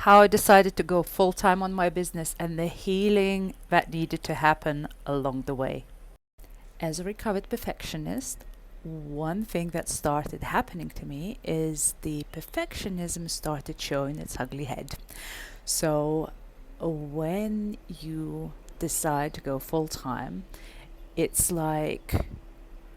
how I decided to go full time on my business, and the healing that needed to happen along the way. As a recovered perfectionist, one thing that started happening to me is the perfectionism started showing its ugly head. So, when you decide to go full time, it's like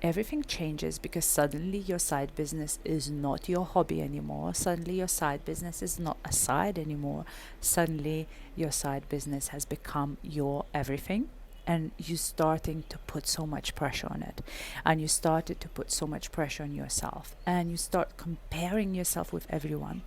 everything changes because suddenly your side business is not your hobby anymore. Suddenly your side business is not a side anymore. Suddenly your side business has become your everything. And you starting to put so much pressure on it, and you started to put so much pressure on yourself, and you start comparing yourself with everyone.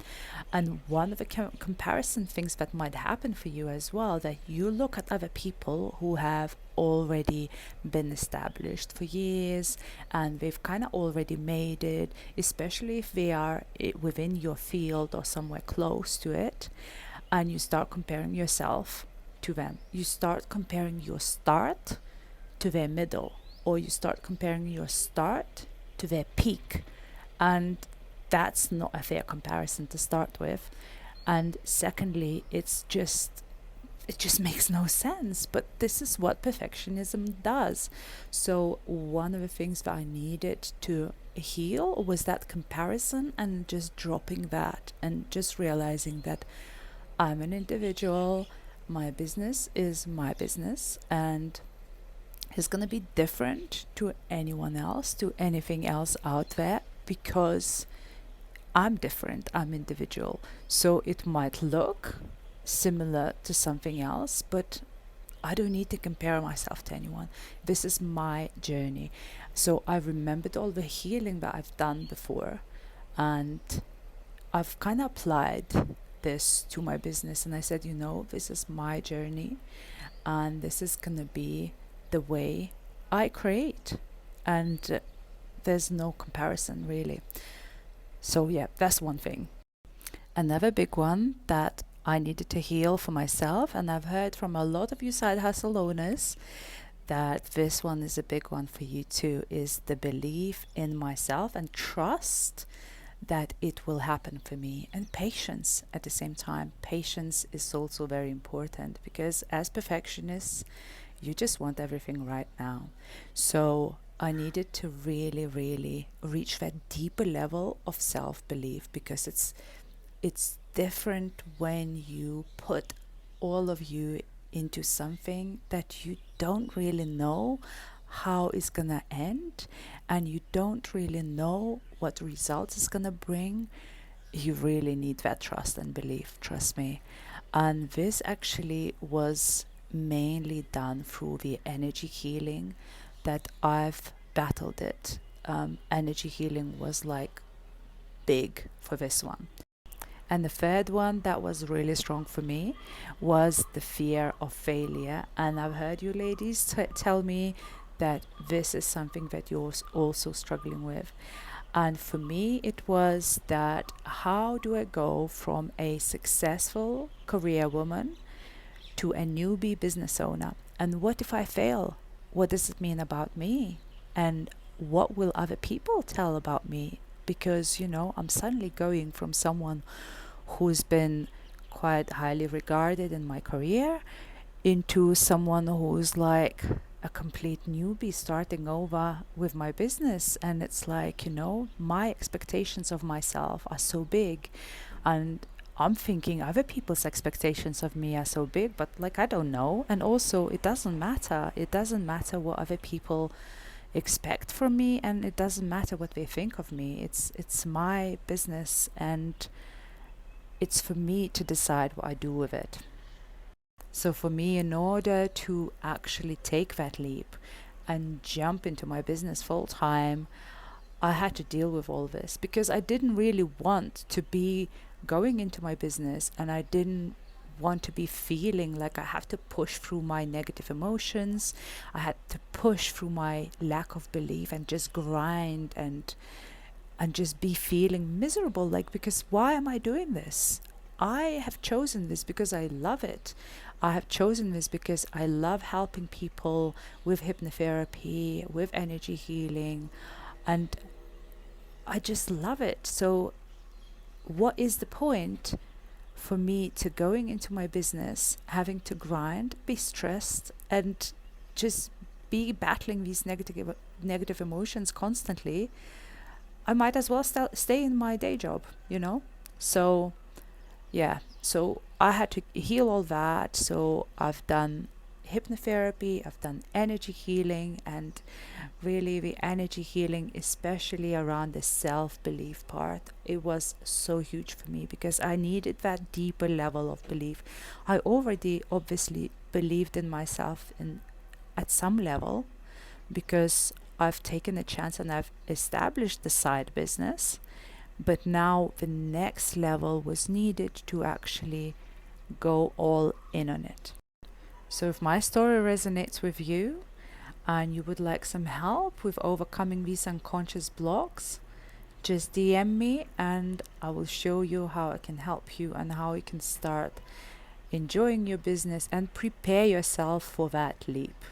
And one of the comparison things that might happen for you as well, that you look at other people who have already been established for years, and they've kind of already made it, especially if they are within your field or somewhere close to it, and you start comparing yourself to them. You start comparing your start to their middle, or you start comparing your start to their peak. And that's not a fair comparison to start with. And secondly, it just makes no sense. But this is what perfectionism does. So one of the things that I needed to heal was that comparison, and just dropping that and just realizing that I'm an individual. My business is my business, and it's going to be different to anyone else, to anything else out there, because I'm different, I'm individual. So it might look similar to something else, but I don't need to compare myself to anyone. This is my journey. So I remembered all the healing that I've done before, and I've kind of applied this to my business, and I said, this is my journey, and this is going to be the way I create. And there's no comparison really. So, yeah, that's one thing. Another big one that I needed to heal for myself, and I've heard from a lot of you side hustle owners that this one is a big one for you too, is the belief in myself and trust that it will happen for me, and patience at the same time. Patience is also very important, because as perfectionists, you just want everything right now. So I needed to really, really reach that deeper level of self-belief, because it's different when you put all of you into something that you don't really know how it's gonna end, and you don't really know what results it's gonna bring. You really need that trust and belief, trust me. And this actually was mainly done through the energy healing that I've battled it. Energy healing was like big for this one. And the third one that was really strong for me was the fear of failure. And I've heard you ladies tell me that this is something that you're also struggling with. And for me, it was that, how do I go from a successful career woman to a newbie business owner? And what if I fail? What does it mean about me? And what will other people tell about me? Because, I'm suddenly going from someone who's been quite highly regarded in my career into someone who's like a complete newbie starting over with my business. And it's like, my expectations of myself are so big, and I'm thinking other people's expectations of me are so big, but like, I don't know. And also, it doesn't matter. It doesn't matter what other people expect from me, and it doesn't matter what they think of me. It's my business, and it's for me to decide what I do with it. So for me, in order to actually take that leap and jump into my business full time, I had to deal with all this, because I didn't really want to be going into my business, and I didn't want to be feeling like I have to push through my negative emotions. I had to push through my lack of belief and just grind and just be feeling miserable, like, because why am I doing this? I have chosen this because I love it. I have chosen this because I love helping people with hypnotherapy, with energy healing, and I just love it. So what is the point for me to going into my business, having to grind, be stressed, and just be battling these negative emotions constantly, I might as well stay in my day job, you know? So, yeah, so I had to heal all that. So I've done hypnotherapy, I've done energy healing, and really the energy healing, especially around the self belief part, it was so huge for me because I needed that deeper level of belief. I already obviously believed in myself in at some level because I've taken a chance and I've established the side business. But now the next level was needed to actually go all in on it. So if my story resonates with you and you would like some help with overcoming these unconscious blocks, just DM me and I will show you how I can help you and how you can start enjoying your business and prepare yourself for that leap.